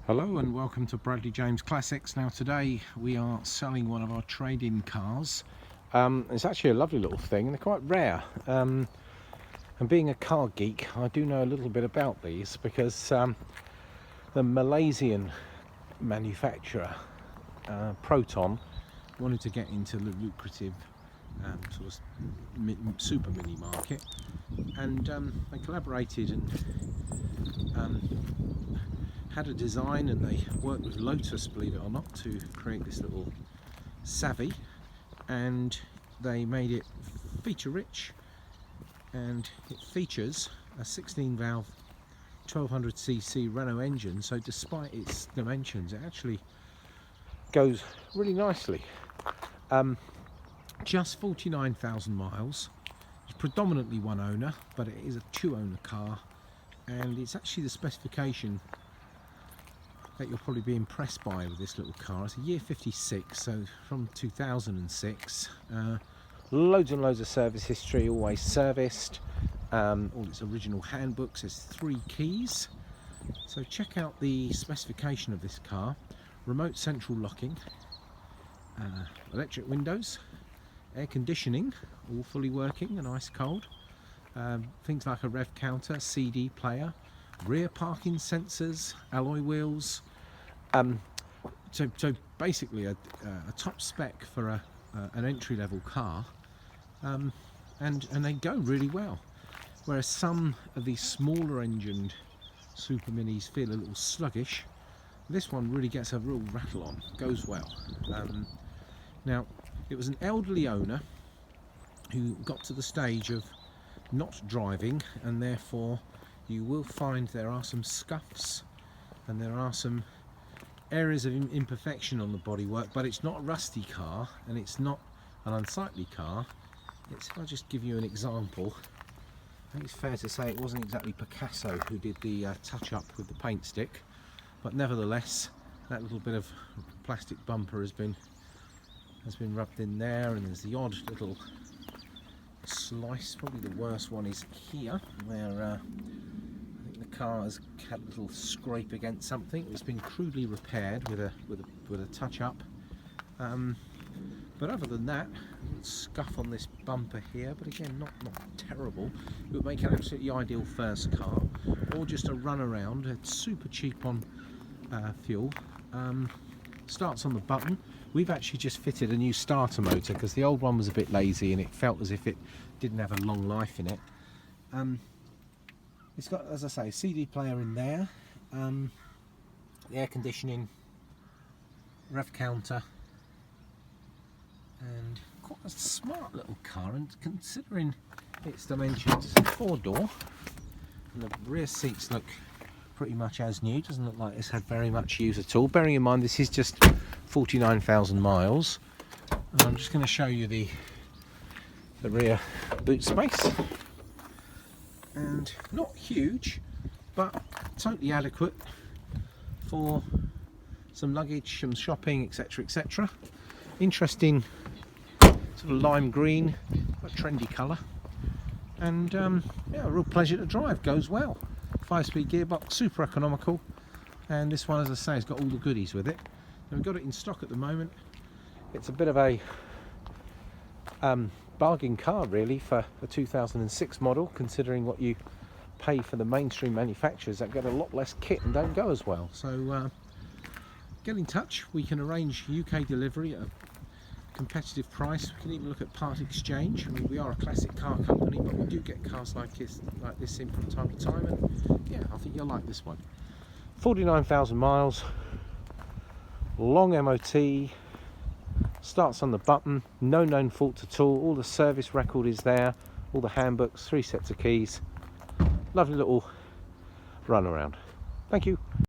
Hello and welcome to Bradley James Classics. Now today we are selling one of our trade-in cars. It's actually a lovely little thing and they're quite rare. And being a car geek, I do know a little bit about these because the Malaysian manufacturer, Proton, wanted to get into the lucrative sort of super mini market, and they collaborated and had a design, and they worked with Lotus, believe it or not, to create this little savvy, and they made it feature rich, and it features a 16 valve 1200cc Renault engine, so despite its dimensions it actually goes really nicely. Just 49,000 miles. It's predominantly one owner, but it is a two owner car, and it's actually the specification that you'll probably be impressed by with this little car. It's a year 56, so from 2006. Loads and loads of service history, always serviced. All its original handbooks. There's 3 keys. So check out the specification of this car. Remote central locking, electric windows, air conditioning, all fully working and ice cold. Things like a rev counter, CD player, rear parking sensors, alloy wheels. So basically a top spec for an entry-level car, and they go really well. Whereas some of these smaller engined super minis feel a little sluggish, this one really gets a real rattle on, goes well. Now, it was an elderly owner who got to the stage of not driving, and therefore you will find there are some scuffs and there are some areas of imperfection on the bodywork, but it's not a rusty car and it's not an unsightly car. If I just give you an example, I think it's fair to say it wasn't exactly Picasso who did the touch-up with the paint stick, but nevertheless that little bit of plastic bumper has been rubbed in there, and there's the odd little slice. Probably the worst one is here, where I think the car has had a little scrape against something. It's been crudely repaired with a touch-up. But other than that, scuff on this bumper here, but again not terrible. It would make an absolutely ideal first car, or just a run around. It's super cheap on fuel. Starts on the button. We've actually just fitted a new starter motor because the old one was a bit lazy and it felt as if it didn't have a long life in it. It's got, as I say, a CD player in there, the air conditioning, rev counter, and quite a smart little car, and considering its dimensions, it's a 4-door, and the rear seats look pretty much as new. Doesn't look like it's had very much use at all, bearing in mind this is just 49,000 miles. And I'm just going to show you the rear boot space, and not huge but totally adequate for some luggage, some shopping, etc, etc. Interesting sort of lime green, a trendy colour, and yeah, a real pleasure to drive. Goes well. 5-speed gearbox, super economical, and this one, as I say, has got all the goodies with it. And we've got it in stock at the moment. It's a bit of a bargain car really for a 2006 model, considering what you pay for the mainstream manufacturers that get a lot less kit and don't go as well. So get in touch. We can arrange UK delivery at a competitive price. We can even look at part exchange. I mean, we are a classic car company, but we do get cars like this in from time to time, and yeah, I think you'll like this one. 49,000 miles, long MOT, starts on the button, no known faults at all the service record is there, all the handbooks, 3 sets of keys. Lovely little run around. Thank you.